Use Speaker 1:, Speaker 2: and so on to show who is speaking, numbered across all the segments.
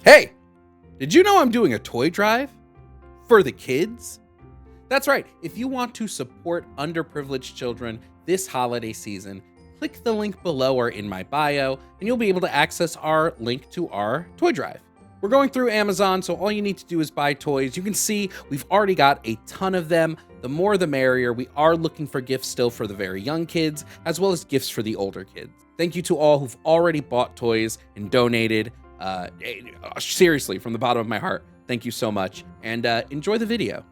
Speaker 1: Hey, did you know I'm doing a toy drive for the kids? That's right. If you want to support underprivileged children this holiday season, click the link below or in my bio, and you'll be able to access our link to our toy drive. We're going through Amazon, so all you need to do is buy toys. You can see we've already got a ton of them. The more the merrier. We are looking for gifts still for the very young kids, as well as gifts for the older kids. Thank you to all who've already bought toys and donated. Seriously, from the bottom of my heart, thank you so much, and enjoy the video.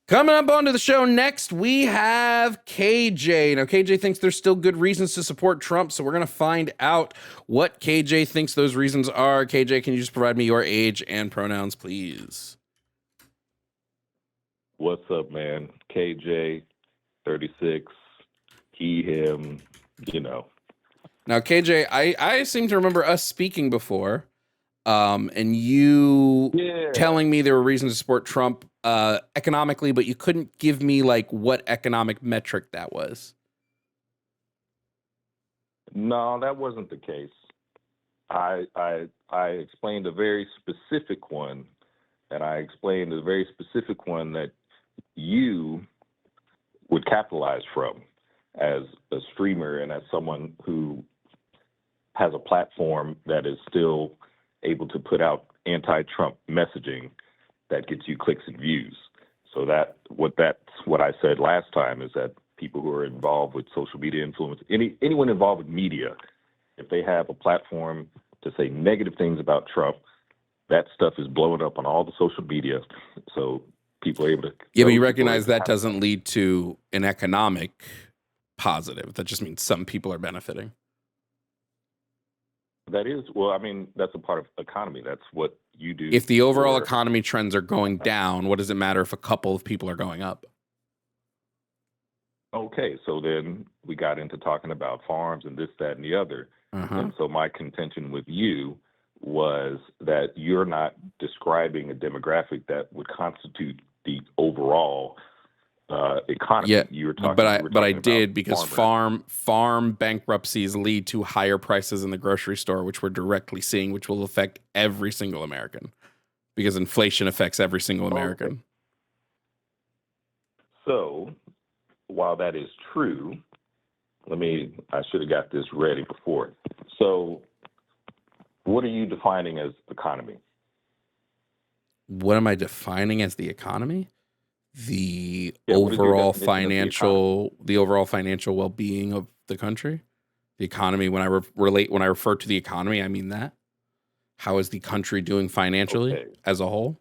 Speaker 1: Coming up onto the show next, we have KJ. Now, KJ thinks there's still good reasons to support Trump, so we're going to find out what KJ thinks those reasons are. KJ, can you just provide me your age and pronouns, please?
Speaker 2: What's up, man? KJ, 36, he, him, you know.
Speaker 1: Now, KJ, I seem to remember us speaking before, and you telling me there were reasons to support Trump economically, but you couldn't give me like what economic metric that was.
Speaker 2: No, that wasn't the case. I explained a very specific one, and I explained a very specific one that you would capitalize from as a streamer and as someone who has a platform that is still able to put out anti-Trump messaging that gets you clicks and views. So that's what I said last time, is that people who are involved with social media influence, anyone involved with media, if they have a platform to say negative things about Trump, that stuff is blowing up on all the social media. So people are able to.
Speaker 1: Yeah, but you recognize that doesn't lead to an economic positive. That just means some people are benefiting.
Speaker 2: That is, well, I mean, that's a part of economy. That's what you do.
Speaker 1: If the overall economy trends are going down, what does it matter if a couple of people are going up?
Speaker 2: Okay, so then we got into talking about farms and this, that, and the other. And so my contention with you was that you're not describing a demographic that would constitute the overall economy.
Speaker 1: Yeah,
Speaker 2: you were talking,
Speaker 1: but I did, because farm bankruptcies lead to higher prices in the grocery store, which we're directly seeing, which will affect every single American, because inflation affects every single American.
Speaker 2: Okay. So while that is true, I should have got this ready before. So what are you defining as economy?
Speaker 1: What am I defining as the economy? The overall financial well-being of the country. The economy, when I refer to the economy, I mean that. How is the country doing financially as a whole?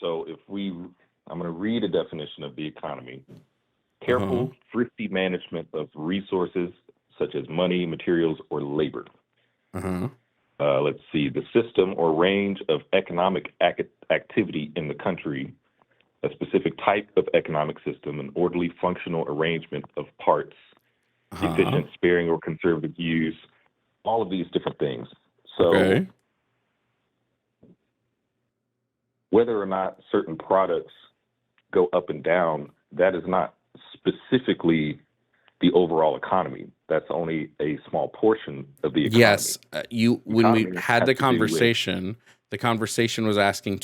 Speaker 2: So I'm going to read a definition of the economy. Careful, thrifty management of resources such as money, materials, or labor. Let's see, the system or range of economic activity in the country, a specific type of economic system, an orderly functional arrangement of parts, efficient, sparing, or conservative use, all of these different things. So whether or not certain products go up and down, that is not specifically the overall economy. That's only a small portion of the economy.
Speaker 1: Yes, when we had the conversation, the conversation was asking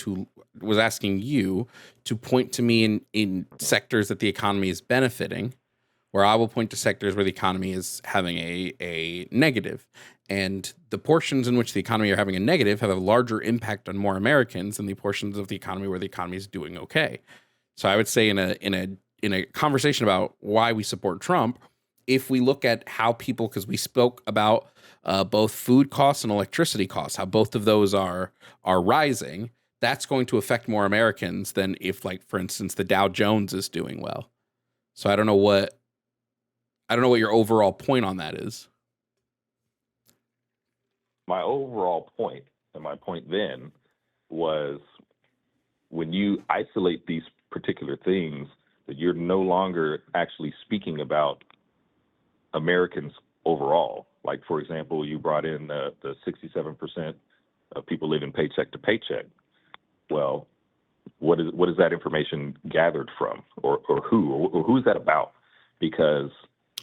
Speaker 1: you to point to me in sectors that the economy is benefiting, where I will point to sectors where the economy is having a negative. And the portions in which the economy are having a negative have a larger impact on more Americans than the portions of the economy where the economy is doing okay. So I would say in a conversation about why we support Trump, if we look at how people, because we spoke about both food costs and electricity costs, how both of those are rising, that's going to affect more Americans than if, like, for instance, the Dow Jones is doing well. So I don't know what your overall point on that is.
Speaker 2: My overall point, and my point then, was when you isolate these particular things, that you're no longer actually speaking about Americans overall. Like, for example, you brought in the 67% of people living paycheck to paycheck. Well, what is that information gathered from, or who is that about? Because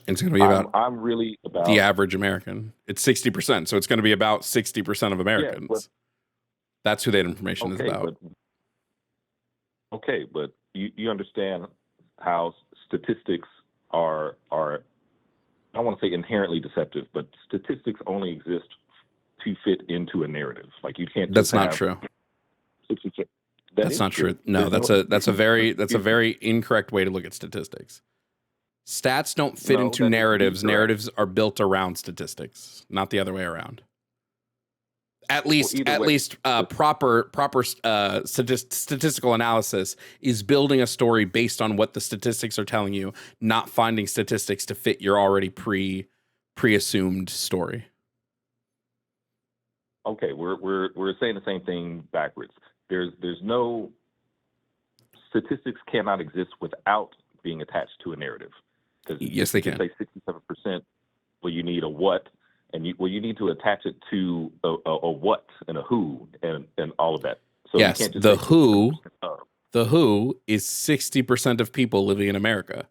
Speaker 1: it's going to be about
Speaker 2: I'm really about
Speaker 1: the average American. It's 60%, so it's going to be about 60% of Americans.
Speaker 2: Yeah,
Speaker 1: that's who that information is about.
Speaker 2: But you understand how statistics are I don't want to say inherently deceptive, but statistics only exist to fit into a narrative. Like, you can't.
Speaker 1: That's not true. That's not true. No, that's a very incorrect way to look at statistics. Stats don't fit into narratives. Narratives are built around statistics, not the other way around. At least proper statistical analysis is building a story based on what the statistics are telling you, not finding statistics to fit your already pre-assumed story.
Speaker 2: Okay, we're saying the same thing backwards. There's no statistics cannot exist without being attached to a narrative.
Speaker 1: Yes, they can.
Speaker 2: Say 67%. Well, you need a what, and you need to attach it to a what and a who and all of that. So
Speaker 1: yes,
Speaker 2: you can't just
Speaker 1: the who is 60% of people living in America.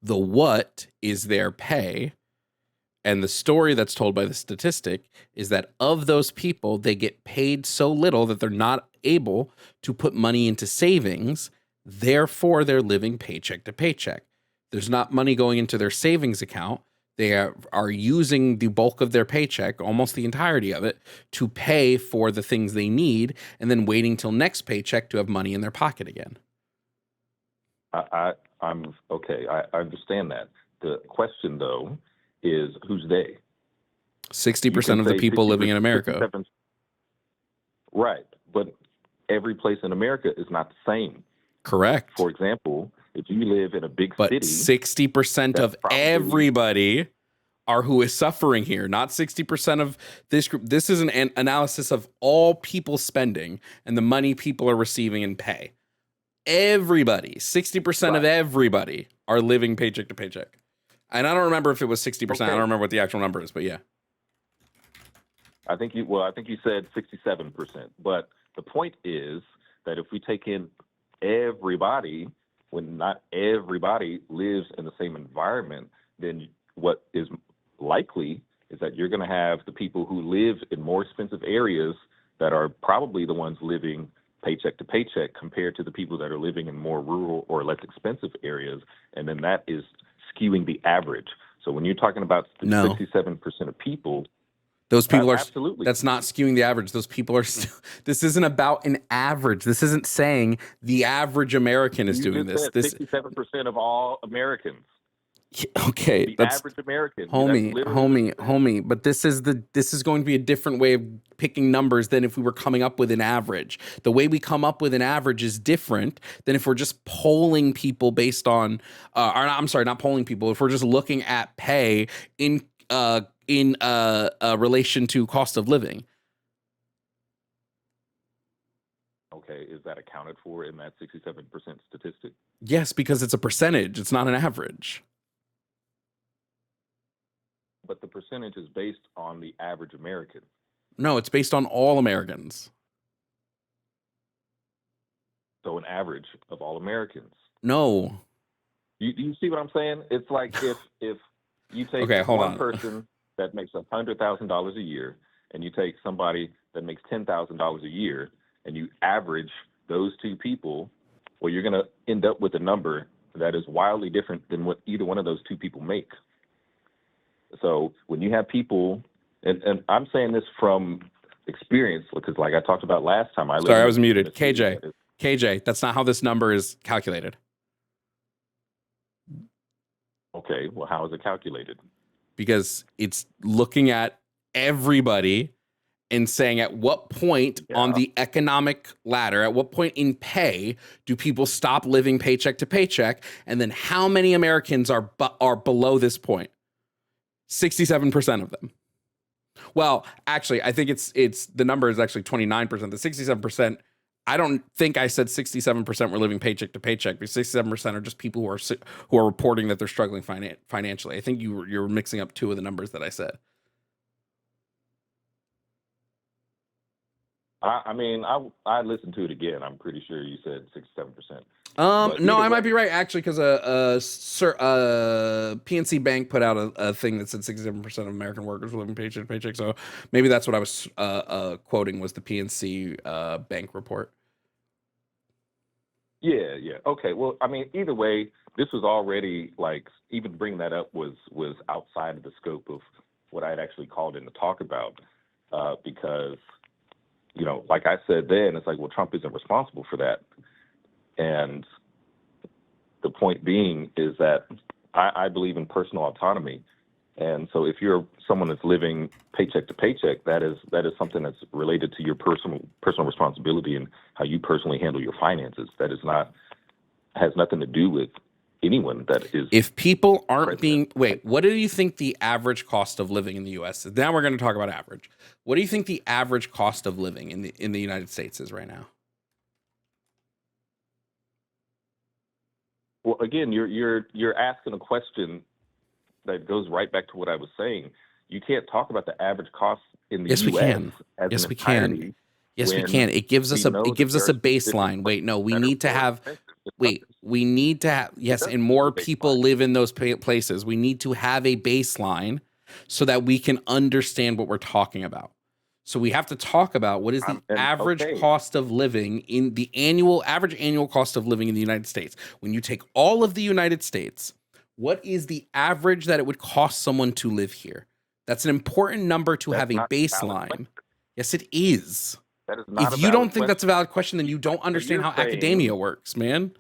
Speaker 1: The what is their pay. And the story that's told by the statistic is that of those people, they get paid so little that they're not able to put money into savings. Therefore, they're living paycheck to paycheck. There's not money going into their savings account. They are using the bulk of their paycheck, almost the entirety of it, to pay for the things they need, and then waiting till next paycheck to have money in their pocket again.
Speaker 2: I'm okay. I understand that. The question, though, is who's they?
Speaker 1: 60% of the people living in America.
Speaker 2: Right, but every place in America is not the same.
Speaker 1: Correct.
Speaker 2: For example, if you live in a big city,
Speaker 1: 60% of everybody are who is suffering here, not 60% of this group. This is an analysis of all people spending and the money people are receiving in pay. Everybody, 60% of everybody are living paycheck to paycheck. And I don't remember if it was 60%. Okay. I don't remember what the actual number is, but yeah.
Speaker 2: I think you said 67%. But the point is that if we take in everybody, when not everybody lives in the same environment, then what is likely is that you're going to have the people who live in more expensive areas that are probably the ones living paycheck to paycheck compared to the people that are living in more rural or less expensive areas. And then that is skewing the average. So when you're talking about 67% of people,
Speaker 1: those people are
Speaker 2: absolutely.
Speaker 1: That's not skewing the average. Those people are still. This isn't about an average. This isn't saying the average American is doing this.
Speaker 2: 67% of all Americans.
Speaker 1: Okay,
Speaker 2: the average American,
Speaker 1: homie. But this is going to be a different way of picking numbers than if we were coming up with an average. The way we come up with an average is different than if we're just polling people based on. Not polling people. If we're just looking at pay in relation to cost of living.
Speaker 2: Okay, is that accounted for in that 67% statistic?
Speaker 1: Yes, because it's a percentage. It's not an average.
Speaker 2: But the percentage is based on the average American.
Speaker 1: No, it's based on all Americans.
Speaker 2: So an average of all Americans.
Speaker 1: No.
Speaker 2: You see what I'm saying? It's like if you take one person that makes $100,000 a year, and you take somebody that makes $10,000 a year, and you average those two people, well, you're going to end up with a number that is wildly different than what either one of those two people make. So when you have people, and I'm saying this from experience, because like I talked about last time, I
Speaker 1: was muted. KJ, that's not how this number is calculated.
Speaker 2: Okay, well, how is it calculated?
Speaker 1: Because it's looking at everybody and saying at what point on the economic ladder, at what point in pay do people stop living paycheck to paycheck, and then how many Americans are below this point? 67% of them. Well, actually, I think it's the number is actually 29%. The 67%, I don't think I said 67% were living paycheck to paycheck, because 67% are just people who are reporting that they're struggling financially. I think you're mixing up two of the numbers that I said.
Speaker 2: I mean, I listened to it again. I'm pretty sure you said 67%.
Speaker 1: No, I might be right actually, because PNC Bank put out a thing that said 67% of American workers were living paycheck to paycheck. So maybe that's what I was quoting, was the PNC Bank report.
Speaker 2: Yeah. Okay. Well, I mean, either way, this was already, like, even bringing that up was outside of the scope of what I had actually called in to talk about, because, you know, like I said then, it's like, well, Trump isn't responsible for that. And the point being is that I believe in personal autonomy. And so if you're someone that's living paycheck to paycheck, that is something that's related to your personal responsibility and how you personally handle your finances. That is not, has nothing to do with anyone that is.
Speaker 1: If people aren't what do you think the average cost of living in the U.S. is? Now we're going to talk about average. What do you think the average cost of living in the United States is right now?
Speaker 2: Well, again, you're asking a question that goes right back to what I was saying. You can't talk about the average cost in the
Speaker 1: yes,
Speaker 2: U.S.
Speaker 1: we can.
Speaker 2: As
Speaker 1: yes,
Speaker 2: an
Speaker 1: we can. Yes, we can. It gives us a baseline. Wait, no, we need to have. Wait, we need to have. Yes, and more people live in those places. We need to have a baseline so that we can understand what we're talking about. So we have to talk about what is the average cost of living in the average annual cost of living in the United States. When you take all of the United States, what is the average that it would cost someone to live here? That's an important number to have a baseline. Yes, it is.
Speaker 2: That is not
Speaker 1: if you don't think that's a valid question, then you don't understand how academia works, man.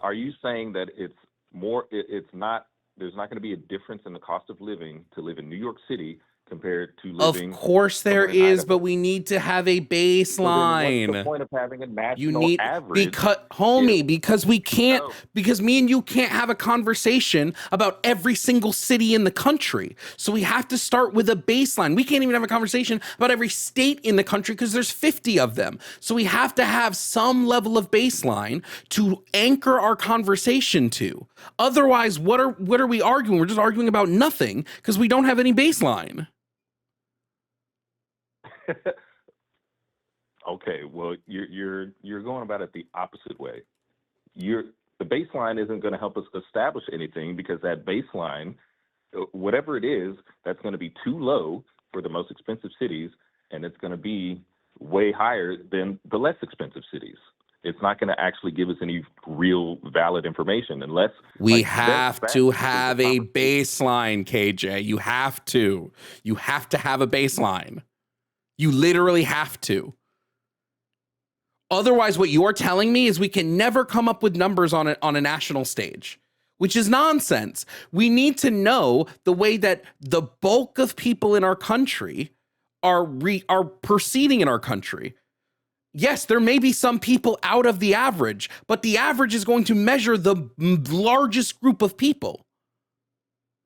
Speaker 2: Are you saying that it's more, it's not, there's not going to be a difference in the cost of living to live in New York City compared to living?
Speaker 1: Of course there is, but we need to have a baseline.
Speaker 2: So what's the point of having a national average?
Speaker 1: Because we can't, because me and you can't have a conversation about every single city in the country. So we have to start with a baseline. We can't even have a conversation about every state in the country because there's 50 of them. So we have to have some level of baseline to anchor our conversation to. Otherwise, what are we arguing? We're just arguing about nothing because we don't have any baseline.
Speaker 2: Okay, well, you're going about it the opposite way. The baseline isn't going to help us establish anything because that baseline, whatever it is, that's going to be too low for the most expensive cities, and it's going to be way higher than the less expensive cities. It's not going to actually give us any real valid information unless
Speaker 1: we have to have a baseline, KJ. You have to have a baseline. You literally have to. Otherwise, what you're telling me is we can never come up with numbers on a national stage, which is nonsense. We need to know the way that the bulk of people in our country are proceeding in our country. Yes, there may be some people out of the average, but the average is going to measure the largest group of people.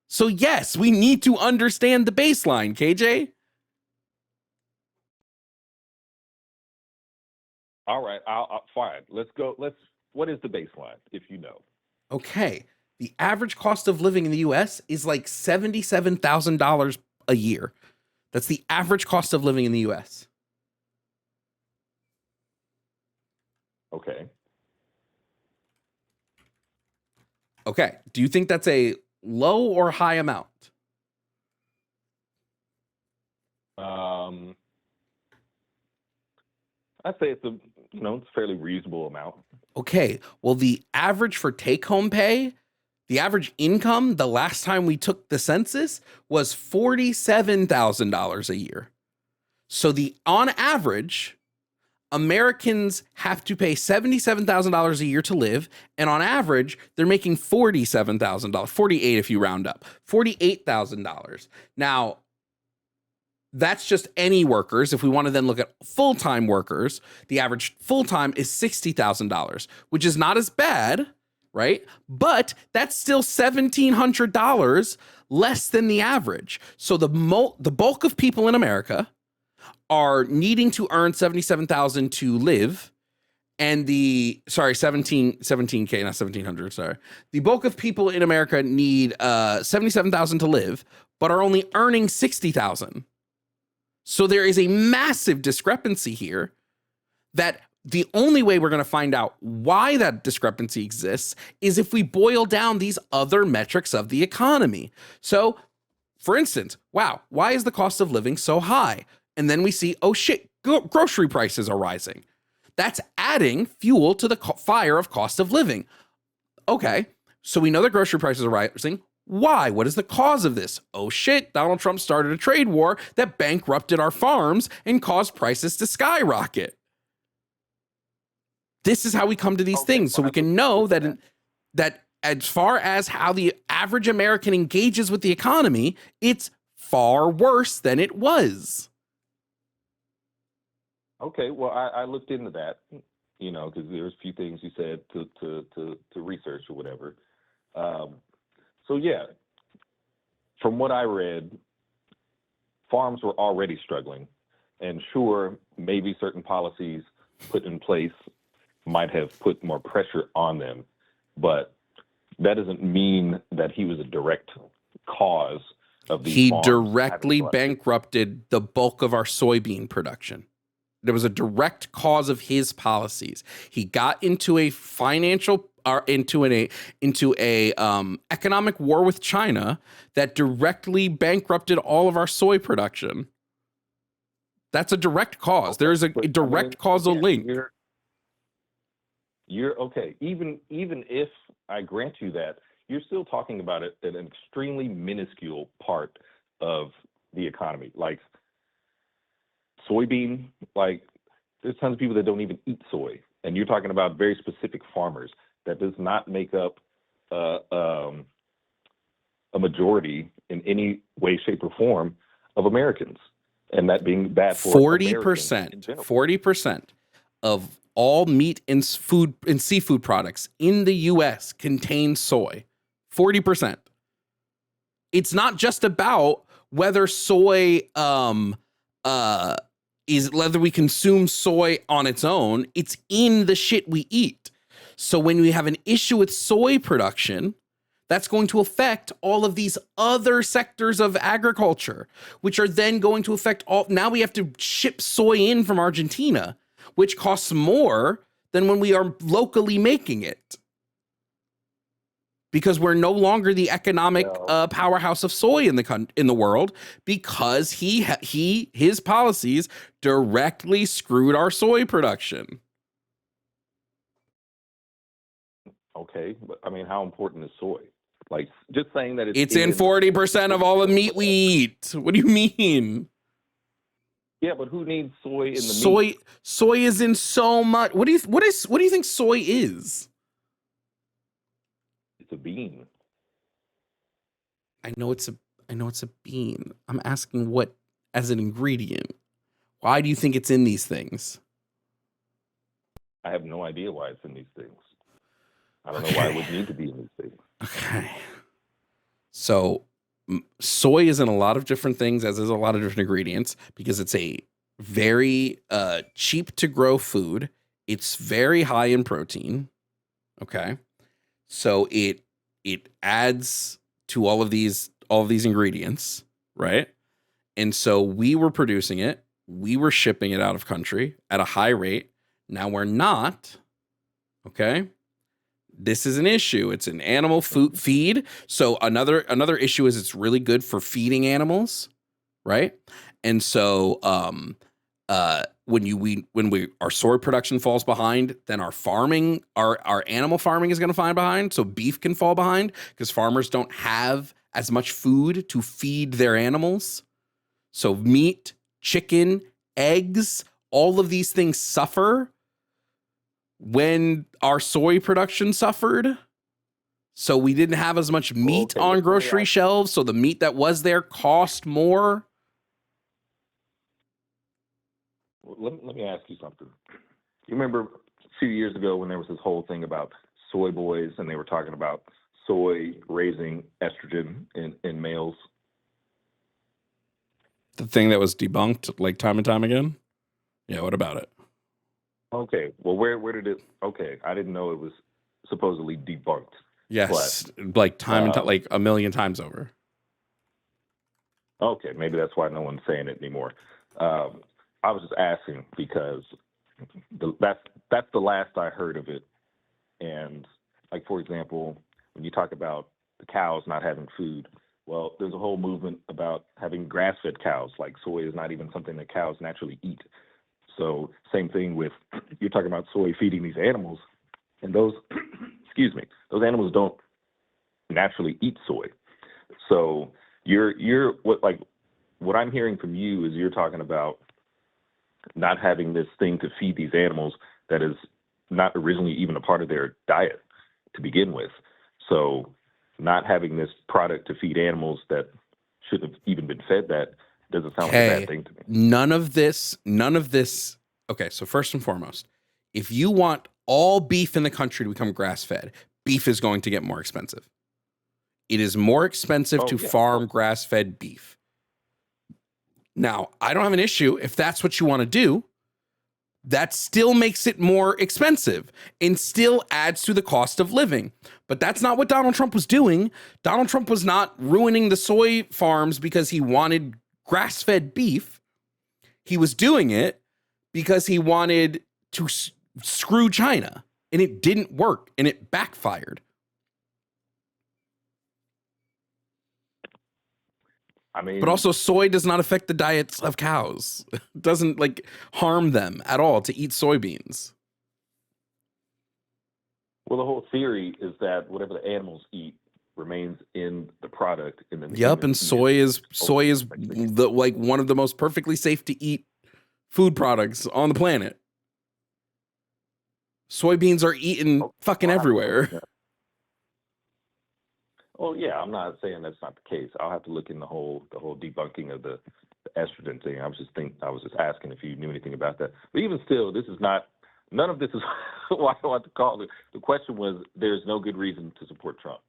Speaker 1: So yes, we need to understand the baseline, KJ.
Speaker 2: All right, fine. Let's go. What is the baseline, if you know?
Speaker 1: Okay. The average cost of living in the U.S. is like $77,000 a year. That's the average cost of living in the U.S.
Speaker 2: Okay.
Speaker 1: Okay. Do you think that's a low or high amount?
Speaker 2: I'd say it's a fairly reasonable amount.
Speaker 1: Okay. Well, the average for take-home pay, the average income, the last time we took the census was $47,000 a year. So on average, Americans have to pay $77,000 a year to live, and on average, they're making $47,000, $48 if you round up, $48,000. Now, that's just any workers. If we want to then look at full-time workers, the average full-time is $60,000, which is not as bad, right? But that's still $1,700 less than the average. So the bulk of people in America are needing to earn $77,000 to live, and 17K, not 1,700. Sorry, the bulk of people in America need $77,000 to live, but are only earning $60,000. So there is a massive discrepancy here that the only way we're going to find out why that discrepancy exists is if we boil down these other metrics of the economy. So, for instance, wow, why is the cost of living so high? And then we see, oh shit, grocery prices are rising. That's adding fuel to the fire of cost of living. Okay, so we know that grocery prices are rising. Why? What is the cause of this? Oh shit, Donald Trump started a trade war that bankrupted our farms and caused prices to skyrocket. This is how we come to these things, so we can know that as far as how the average American engages with the economy, it's far worse than it was.
Speaker 2: Okay, well, I looked into that, because there's a few things you said to research or whatever. So yeah, from what I read, farms were already struggling, and sure, maybe certain policies put in place might have put more pressure on them, but that doesn't mean that he was a direct cause of these.
Speaker 1: He directly bankrupted the bulk of our soybean production. There was a direct cause of his policies. He got into a economic war with China that directly bankrupted all of our soy production. That's a direct cause. There is a direct causal link.
Speaker 2: You're okay. Even if I grant you that, you're still talking about it at an extremely minuscule part of the economy. Like soybean, like there's tons of people that don't even eat soy, and you're talking about very specific farmers. That does not make up a majority in any way, shape, or form of Americans, and that being bad for
Speaker 1: 40% of all meat and food and seafood products in the U.S. contain soy. 40%. It's not just about whether soy is whether we consume soy on its own. It's in the shit we eat. So when we have an issue with soy production, that's going to affect all of these other sectors of agriculture, which are then going to affect all. Now we have to ship soy in from Argentina, which costs more than when we are locally making it, because we're no longer the economic powerhouse of soy in the world, because his policies directly screwed our soy production.
Speaker 2: Okay, but I mean, how important is soy? Like, just saying that
Speaker 1: it's in 40% of all the meat we eat. What do you mean?
Speaker 2: Yeah, but who needs soy in the meat?
Speaker 1: Soy is in so much. What do you think soy is?
Speaker 2: It's a bean.
Speaker 1: I know it's a bean. I'm asking what as an ingredient. Why do you think it's in these things?
Speaker 2: I have no idea why it's in these things. I don't know why it would need to be in these things.
Speaker 1: Okay. So soy is in a lot of different things, as is a lot of different ingredients, because it's a very cheap to grow food. It's very high in protein. Okay. So it adds to all of these ingredients, right? And so we were producing it. We were shipping it out of country at a high rate. Now we're not. Okay. This is an issue. It's an animal food feed. So another issue is it's really good for feeding animals, right? And so when our soy production falls behind, then our animal farming is going to fall behind. So beef can fall behind because farmers don't have as much food to feed their animals. So meat, chicken, eggs, all of these things suffer when our soy production suffered. So we didn't have as much meat on grocery shelves. So the meat that was there cost more.
Speaker 2: Let me ask you something. You remember a few years ago when there was this whole thing about soy boys, and they were talking about soy raising estrogen in males?
Speaker 1: The thing that was debunked like time and time again? Yeah, what about it?
Speaker 2: Okay, well, where did it? Okay, I didn't know it was supposedly debunked.
Speaker 1: Yes, but, like time and like a million times over.
Speaker 2: Okay, maybe that's why no one's saying it anymore. I was just asking because that's the last I heard of it. And like, for example, when you talk about the cows not having food, well, there's a whole movement about having grass-fed cows. Like, soy is not even something that cows naturally eat. So same thing with, you're talking about soy feeding these animals, and those, excuse me, those animals don't naturally eat soy. So what I'm hearing from you is you're talking about not having this thing to feed these animals that is not originally even a part of their diet to begin with. So not having this product to feed animals that shouldn't have even been fed that doesn't sound like a bad thing to me.
Speaker 1: None of this. Okay, so first and foremost, if you want all beef in the country to become grass-fed, beef is going to get more expensive. It is more expensive to farm grass-fed beef. Now, I don't have an issue if that's what you want to do. That still makes it more expensive and still adds to the cost of living. But that's not what Donald Trump was doing. Donald Trump was not ruining the soy farms because he wanted grass-fed beef. He was doing it because he wanted to screw China, and it didn't work, and it backfired.
Speaker 2: I mean,
Speaker 1: but also soy does not affect the diets of cows. It doesn't harm them at all to eat soybeans.
Speaker 2: Well, the whole theory is that whatever the animals eat remains in the product. And then
Speaker 1: and soy is one of the most perfectly safe to eat food products on the planet. Soybeans are eaten fucking everywhere.
Speaker 2: Well, yeah, I'm not saying that's not the case. I'll have to look in the whole debunking of the estrogen thing. I was just asking if you knew anything about that. But even still, none of this is why I want to call it. The question was, there's no good reason to support Trump.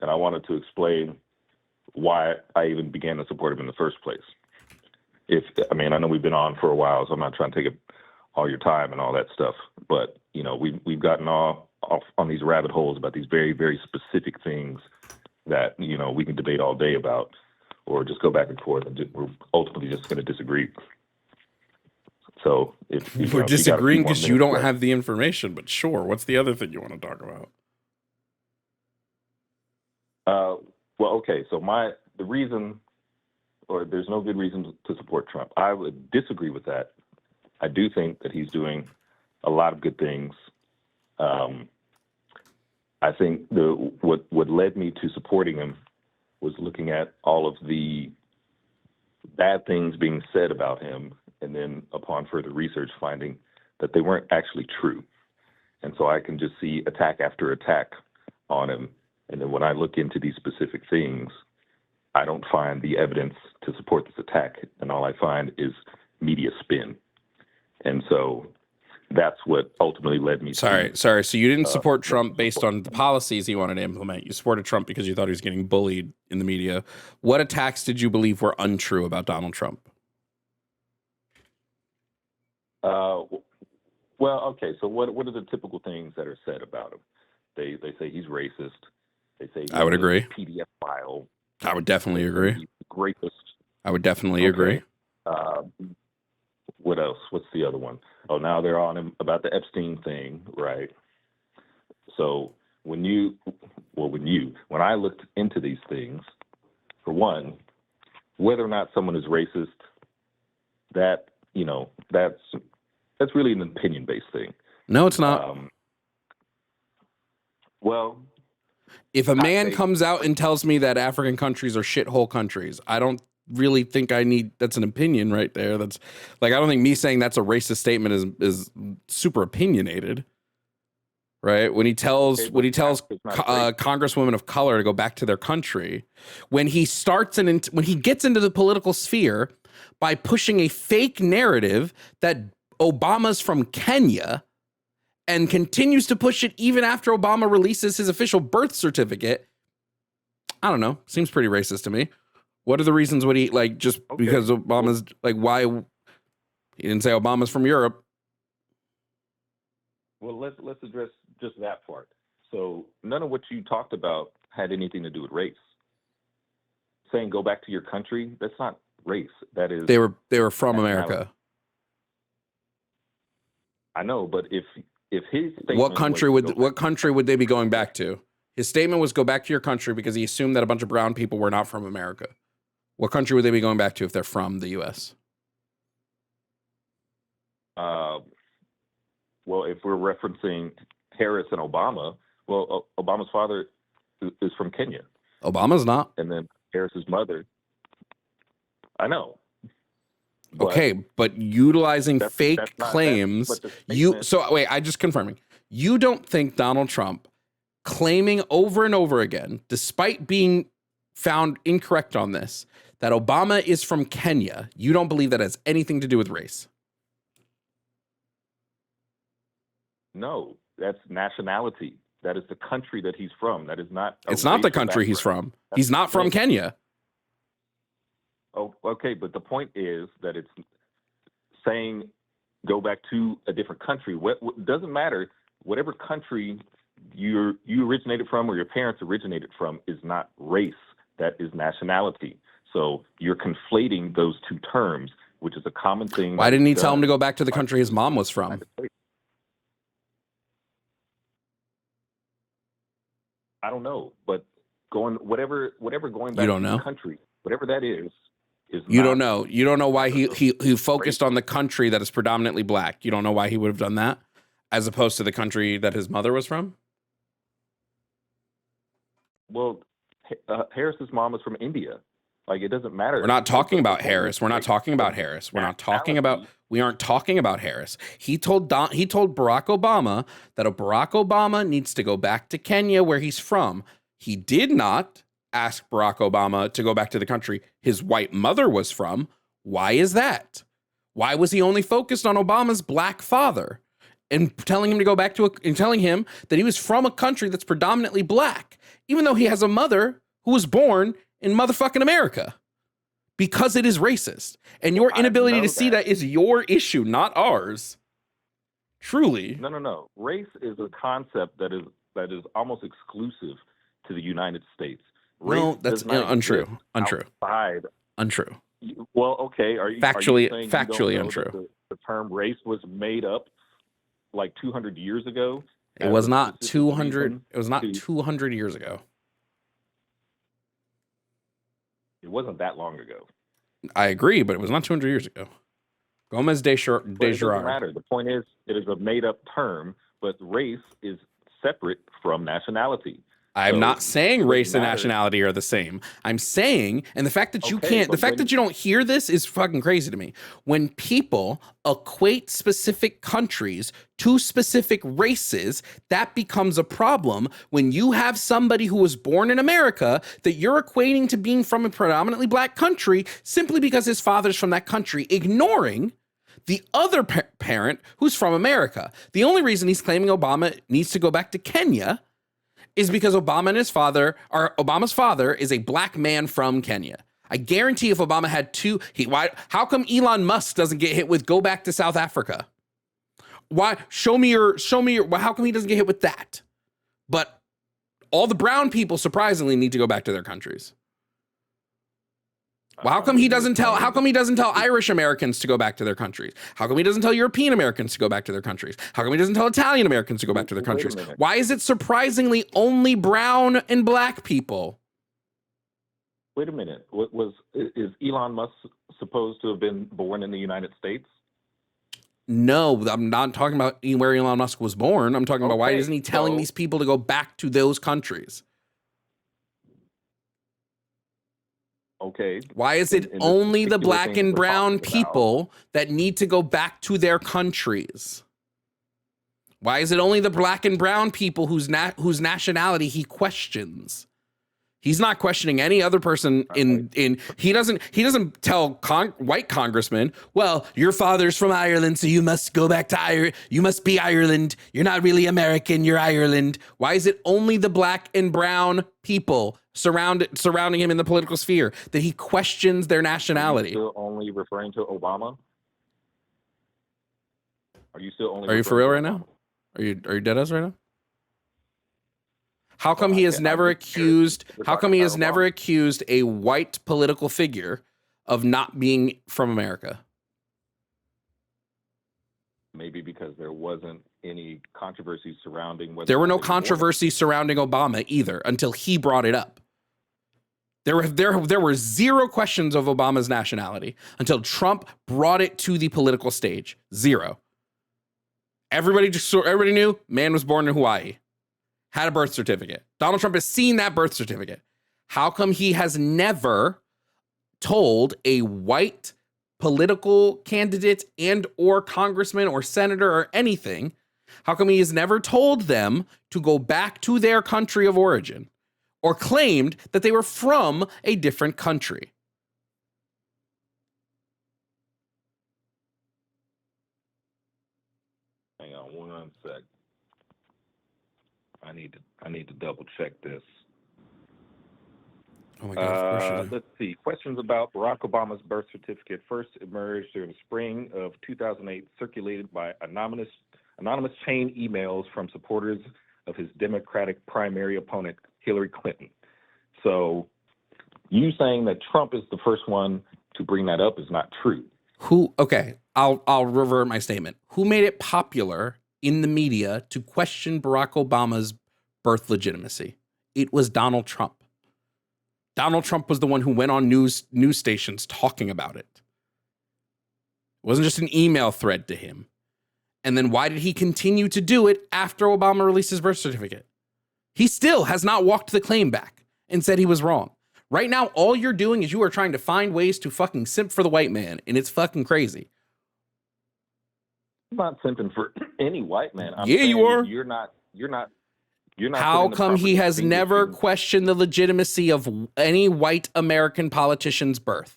Speaker 2: And I wanted to explain why I even began to support him in the first place. I know we've been on for a while, so I'm not trying to take up all your time and all that stuff. But, we've gotten off on these rabbit holes about these very, very specific things that, we can debate all day about, or just go back and forth, and we're ultimately just going to disagree. So if
Speaker 1: we're disagreeing because you don't have the information, but sure. What's the other thing you want to talk about?
Speaker 2: Well, okay. So the reason, or there's no good reason to support Trump. I would disagree with that. I do think that he's doing a lot of good things. I think what led me to supporting him was looking at all of the bad things being said about him, and then upon further research, finding that they weren't actually true. And so I can just see attack after attack on him. And then when I look into these specific things, I don't find the evidence to support this attack. And all I find is media spin. And so that's what ultimately led me
Speaker 1: to... Sorry. So you didn't support Trump based on the policies he wanted to implement. You supported Trump because you thought he was getting bullied in the media. What attacks did you believe were untrue about Donald Trump?
Speaker 2: Well, okay. So what are the typical things that are said about him? They say he's racist. They say
Speaker 1: I would agree.
Speaker 2: PDF file.
Speaker 1: I would definitely agree.
Speaker 2: He's the greatest.
Speaker 1: I would definitely agree.
Speaker 2: What else? What's the other one? Oh, now they're on him about the Epstein thing, right? So when I looked into these things, for one, whether or not someone is racist, that's really an opinion-based thing.
Speaker 1: No, it's not.
Speaker 2: Well,
Speaker 1: if a man comes out and tells me that African countries are shithole countries, I don't really think that's an opinion right there. That's I don't think me saying that's a racist statement is super opinionated, right? When he tells congresswomen of color to go back to their country, when he gets into the political sphere by pushing a fake narrative that Obama's from Kenya and continues to push it even after Obama releases his official birth certificate, I don't know. Seems pretty racist to me. What are the reasons would he because Obama's why he didn't say Obama's from Europe?
Speaker 2: Well, let's address just that part. So none of what you talked about had anything to do with race. Saying go back to your country, that's not race. That is,
Speaker 1: they were from
Speaker 2: nationality.
Speaker 1: America.
Speaker 2: I know, but if his statement
Speaker 1: what country would they be going back to? His statement was go back to your country because he assumed that a bunch of brown people were not from America. What country would they be going back to if they're from the U.S.?
Speaker 2: Well, if we're referencing Harris and Obama, well, Obama's father is from Kenya.
Speaker 1: Obama's not.
Speaker 2: And then Harris's mother. I know.
Speaker 1: But utilizing fake claims, wait, I just confirming. You don't think Donald Trump claiming over and over again, despite being found incorrect on this, that Obama is from Kenya, you don't believe that has anything to do with race?
Speaker 2: No, that's nationality. That is the country that he's from. That is not.
Speaker 1: It's not the country he's from. He's not from Kenya.
Speaker 2: Oh, okay. But the point is that it's saying go back to a different country. What doesn't matter. Whatever country you originated from or your parents originated from is not race. That is nationality. So you're conflating those two terms, which is a common thing.
Speaker 1: Why didn't he tell him to go back to the country his mom was from?
Speaker 2: I don't know, but whatever going back
Speaker 1: to
Speaker 2: the country, whatever that is
Speaker 1: you don't know. You don't know why he focused on the country that is predominantly black. You don't know why he would have done that, as opposed to the country that his mother was from.
Speaker 2: Well, Harris's mom is from India. Like, it doesn't matter.
Speaker 1: We're not talking about Harris. We're not talking about Harris. We aren't talking about Harris. He told Barack Obama that Barack Obama needs to go back to Kenya, where he's from. He did not ask Barack Obama to go back to the country his white mother was from. Why is that? Why was he only focused on Obama's black father and telling him to go back and telling him that he was from a country that's predominantly black, even though he has a mother who was born in motherfucking America? Because it is racist. And your inability to see that is your issue, not ours. Truly.
Speaker 2: No. Race is a concept that is almost exclusive to the United States.
Speaker 1: No, that's untrue. Untrue.
Speaker 2: Well, okay. Are you
Speaker 1: factually untrue?
Speaker 2: The term race was made up like 200 years ago.
Speaker 1: It was not 200. It was not 200 years ago.
Speaker 2: It wasn't that long ago.
Speaker 1: I agree, but it was not 200 years ago. Gomez de Girard.
Speaker 2: It doesn't matter. The point is, it is a made-up term, but race is separate from nationality.
Speaker 1: I'm not saying race and nationality are the same. I'm saying, and the fact that that you don't hear this is fucking crazy to me. When people equate specific countries to specific races, that becomes a problem. When you have somebody who was born in America that you're equating to being from a predominantly black country simply because his father's from that country, ignoring the other parent who's from America. The only reason he's claiming Obama needs to go back to Kenya is because Obama's father is a black man from Kenya. I guarantee if Obama had how come Elon Musk doesn't get hit with go back to South Africa? Why? Show me your, how come he doesn't get hit with that? But all the brown people surprisingly need to go back to their countries. Well, how come he doesn't tell Irish Americans to go back to their countries? How come he doesn't tell European Americans to go back to their countries? How come he doesn't tell Italian Americans to go back to their countries? Why is it surprisingly only brown and black people?
Speaker 2: Wait a minute. Is Elon Musk supposed to have been born in the United States?
Speaker 1: No, I'm not talking about where Elon Musk was born. I'm talking about why isn't he telling these people to go back to those countries?
Speaker 2: Okay.
Speaker 1: Why is it only the black and brown people that need to go back to their countries? Why is it only the black and brown people whose nationality he questions? He's not questioning any other person he doesn't tell white congressmen, well, your father's from Ireland, so you must go back to Ireland. You must be Ireland. You're not really American. You're Ireland. Why is it only the black and brown people surrounding him in the political sphere that he questions their nationality?
Speaker 2: Are you still only referring to Obama? Are you
Speaker 1: for real right now? Are you dead ass right now? How come he has never accused a white political figure of not being from America?
Speaker 2: Maybe because there wasn't any controversy surrounding whether
Speaker 1: there were
Speaker 2: or
Speaker 1: no
Speaker 2: not they were born.
Speaker 1: controversies surrounding Obama either until he brought it up. There were zero questions of Obama's nationality until Trump brought it to the political stage. Zero. Everybody knew man was born in Hawaii, had a birth certificate. Donald Trump has seen that birth certificate. How come he has never told a white political candidate and or congressman or senator or anything? How come he has never told them to go back to their country of origin or claimed that they were from a different country?
Speaker 2: Hang on 1 sec. I need to double check this.
Speaker 1: Oh my God, of course you do.
Speaker 2: Let's see. Questions about Barack Obama's birth certificate first emerged during the spring of 2008, circulated by anonymous chain emails from supporters of his Democratic primary opponent, Hillary Clinton. So you saying that Trump is the first one to bring that up is not true.
Speaker 1: Okay, I'll revert my statement. Who made it popular in the media to question Barack Obama's birth legitimacy? It was Donald Trump. Donald Trump was the one who went on news stations talking about it. It wasn't just an email thread to him. And then why did he continue to do it after Obama released his birth certificate? He still has not walked the claim back and said he was wrong. Right now, all you're doing is you are trying to find ways to fucking simp for the white man, and it's fucking crazy.
Speaker 2: I'm not simping for any white man. I'm
Speaker 1: Yeah,
Speaker 2: saying
Speaker 1: you are.
Speaker 2: You're not.
Speaker 1: How come he has never
Speaker 2: questioned?
Speaker 1: questioned the legitimacy of any white American politician's birth?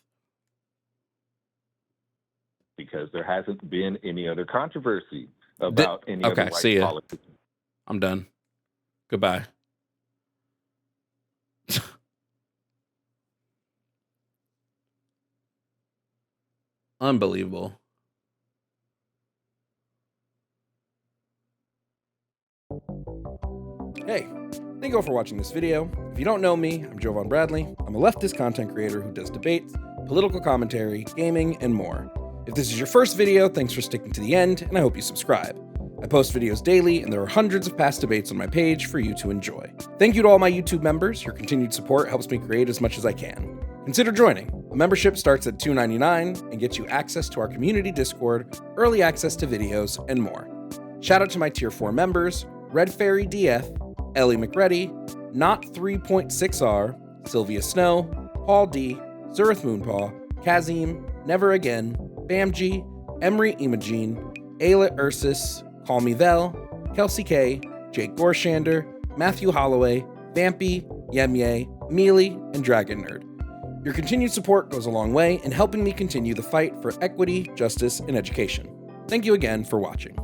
Speaker 2: Because there hasn't been any other controversy about any other white
Speaker 1: see ya.
Speaker 2: politician.
Speaker 1: I'm done. Goodbye. Unbelievable. Hey, thank you all for watching this video. If you don't know me, I'm Jovan Bradley. I'm a leftist content creator who does debates, political commentary, gaming, and more. If this is your first video, thanks for sticking to the end, and I hope you subscribe. I post videos daily, and there are hundreds of past debates on my page for you to enjoy. Thank you to all my YouTube members. Your continued support helps me create as much as I can. Consider joining. A membership starts at $2.99 and gets you access to our community Discord, early access to videos, and more. Shout out to my Tier 4 members, Red Fairy DF, Ellie McReady, Not 3.6R, Sylvia Snow, Paul D, Zurith Moonpaw, Kazim, Never Again, Bamji, Emery Imogene, Ayla Ursus, Call Me Vel, Kelsey K, Jake Gorshander, Matthew Holloway, Vampy, Yemye, Mealy, and Dragon Nerd. Your continued support goes a long way in helping me continue the fight for equity, justice, and education. Thank you again for watching.